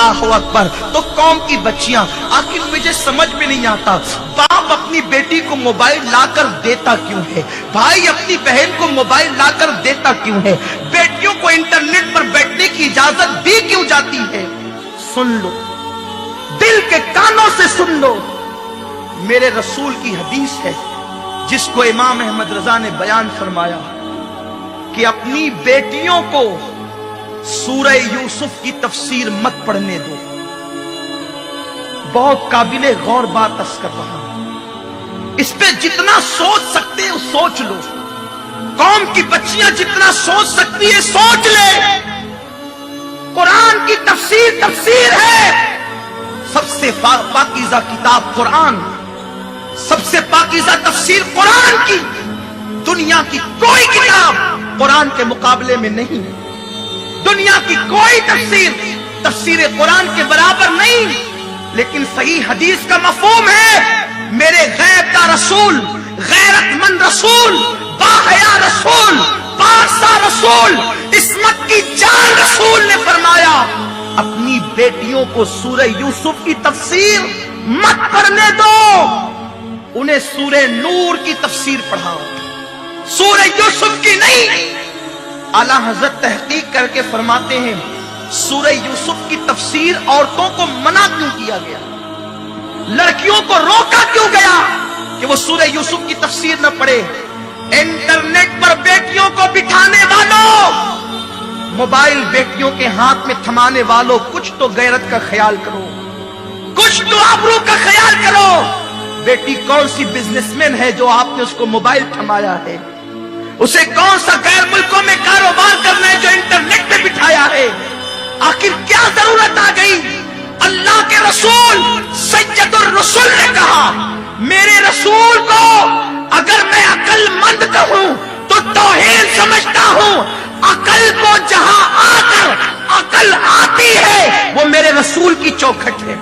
अल्लाह अकबर। तो कौम की बच्चियां, आखिर मुझे समझ में नहीं आता, बाप अपनी बेटी को मोबाइल लाकर देता क्यों है, भाई अपनी बहन को मोबाइल लाकर देता क्यों है, बेटियों को इंटरनेट पर बैठने की इजाजत दी क्यों जाती है? सुन लो, दिल के कानों से सुन लो। मेरे रसूल की हदीस है जिसको इमाम अहमद रजा ने बयान फरमाया कि अपनी बेटियों को सूरह यूसुफ की तफसीर मत पढ़ने दो। बहुत काबिले गौर बात अर्ज कर रहा हूं, इस पे जितना सोच सकते हो सोच लो। कौम की बच्चियां जितना सोच सकती है सोच ले। कुरान की तफसीर तफसीर है। सबसे पाकीज़ा किताब कुरान, सबसे पाकीज़ा तफसीर कुरान की। दुनिया की कोई किताब कुरान के मुकाबले में नहीं है। दुनिया की कोई तफसीर कुरान के बराबर नहीं। लेकिन सही हदीस का मफहूम है, मेरे गैब रसूल, गैरतमंद रसूल, बाहया रसूल, पासा रसूल, इस्मत की जान रसूल ने फरमाया, अपनी बेटियों को सूरह यूसुफ की तफसीर मत पढ़ने दो, उन्हें सूरह नूर की तफसीर पढ़ाओ, सूरह यूसुफ की नहीं। आला हजरत तहकीक करके फरमाते हैं, सूरह यूसुफ की तफसीर औरतों को मना क्यों किया गया, लड़कियों को रोका क्यों गया कि वो सूरह यूसुफ की तफसीर न पढ़े? इंटरनेट पर बेटियों को बिठाने वालों, मोबाइल बेटियों के हाथ में थमाने वालों, कुछ तो गैरत का ख्याल करो, कुछ तो आबरू का ख्याल करो। बेटी कौन सी बिजनेसमैन है जो आपने उसको मोबाइल थमाया है? उसे कौन सा गैर मुल्कों में कारोबार करना है जो इंटरनेट पे बिठाया है? आखिर क्या जरूरत आ गई? अल्लाह के रसूल सैयदुर रसूल ने कहा, मेरे रसूल को अगर मैं अक्लमंद कहूं तो तौहीन समझता हूं। अकल को जहां आकर अकल आती है वो मेरे रसूल की चौखट है।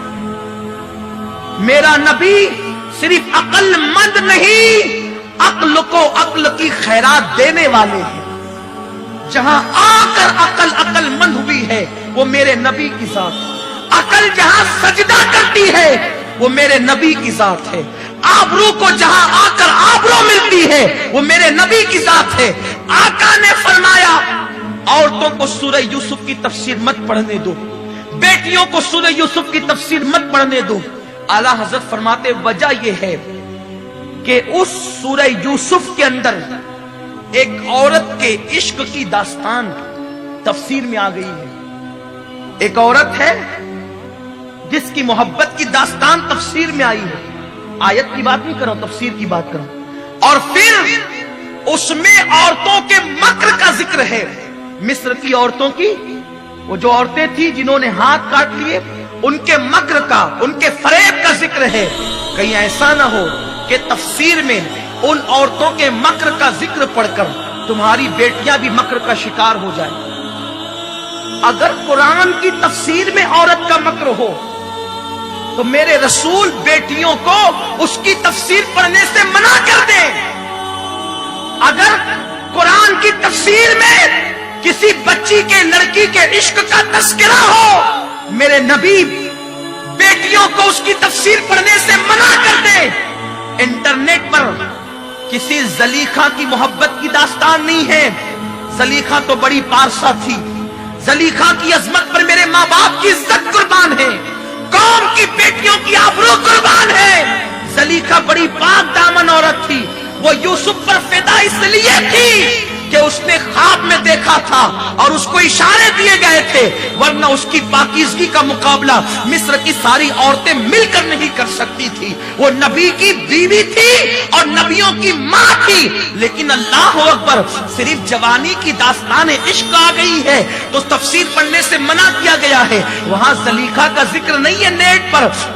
मेरा नबी सिर्फ अक्लमंद नहीं, अक्ल को अक्ल की खैरात देने वाले हैं। जहां आकर अकल अक्लमंद हुई है वो मेरे नबी की जात। अकल जहां सजदा करती है वो मेरे नबी की जात है। आबरू को जहां आकर आबरू मिलती है वो मेरे नबी की जात है। आका ने फरमाया, औरतों को सूरह यूसुफ की तफसीर मत पढ़ने दो, बेटियों को सूरह यूसुफ की तफसीर मत पढ़ने दो। आला हजरत फरमाते, वजह यह है कि उस सूरह यूसुफ के अंदर एक औरत के इश्क की दास्तान तफसीर में आ गई है। एक औरत है जिसकी मोहब्बत की दास्तान तफसीर में आई है। आयत की बात नहीं करो, तफसीर की बात करो। और फिर उसमें औरतों के मक्र का जिक्र है। मिस्र की औरतों की, वो जो औरतें थी जिन्होंने हाथ काट लिए, उनके मक्र का, उनके फरेब का जिक्र है। कहीं ऐसा ना हो कि तफसीर में उन औरतों के मक्र का जिक्र पढ़कर तुम्हारी बेटियां भी मक्र का शिकार हो जाए। अगर कुरान की तफसीर में औरत का मक्र हो तो मेरे रसूल बेटियों को उसकी तफसीर पढ़ने से मना कर दें। अगर कुरान की तफसीर में किसी बच्ची के, लड़की के इश्क का तस्करा हो, मेरे नबी बेटियों को उसकी तफसीर पढ़ने से मना कर दे। इंटरनेट पर किसी जलीखा की मोहब्बत की दास्तान नहीं है। जलीखा तो बड़ी पारसा थी। जलीखा की अजमत पर मेरे माँ बाप की इज्जत कुर्बान है, कौम की बेटियों की आबरू कुर्बान है। जलीखा बड़ी पाक दामन औरत थी। वो यूसुफ पर फिदा इसलिए थी कि उसने ख्वाब में देखा था और उसको इशारे दिए गए थे, वरना उसकी पाकीज़गी का मुकाबला मिस्र की सारी औरतें मिलकर नहीं कर सकती थी। वो नबी की बीवी थी और नबियों की माँ थी। लेकिन अल्लाह अकबर, सिर्फ जवानी की दास्तान इश्क आ गई है तो तफसीर पढ़ने से मना किया गया है। वहां जलीखा का जिक्र नहीं है।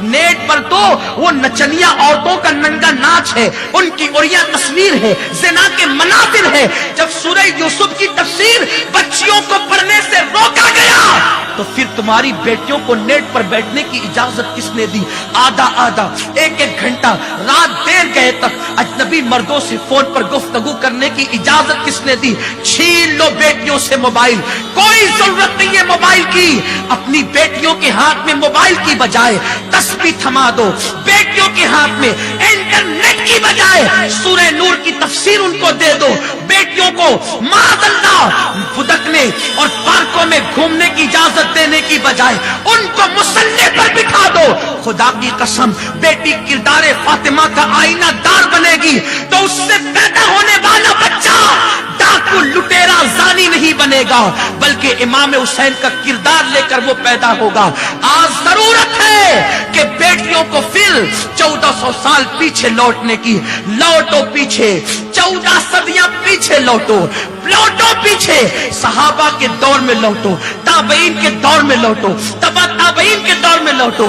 नेट पर तो वो नचनिया औरतों का नंगा नाच है, उनकी उड़िया तस्वीर है, ज़िना के मनाजिर है। जब सूरह यूसुफ की तफसीर बच्चियों को पढ़ने से रोका गया, तो फिर तुम्हारी बेटियों को नेट पर बैठने की इजाजत किसने दी? आधा आधा, एक एक घंटा, रात देर गए तक अजनबी मर्दों से फोन पर गुफ्तगू करने की इजाजत किसने दी? छीन लो बेटियों से मोबाइल, कोई जरूरत नहीं है मोबाइल की। अपनी बेटियों के हाथ में मोबाइल की बजाय तस्बीह थमा दो, बेटियों के हाथ में इंटरनेट की बजाय सूरह नूर की तफसीर उनको दे दो। बेटियों को माज़अल्लाह फुदकने और पार्कों में घूमने की इजाजत देने की बजाय उनको मुसल्ले पर बिठा दो। खुदा की कसम, बेटी किरदार फातिमा का आईना दार बनेगी तो उससे पैदा होने वाला बच्चा डाकू लुटेरा जानी नहीं बनेगा, बल्कि इमाम हुसैन का किरदार लेकर वो पैदा होगा। आज जरूरत है कि बेटियों को फिर 1400 साल पीछे लौटने की। लौटो पीछे, 14 सदियां पीछे लौटो, लौटो पीछे, सहाबा के दौर में लौटो, ताबईन के दौर में लौटो, तबा ताबईन के दौर में लौटो।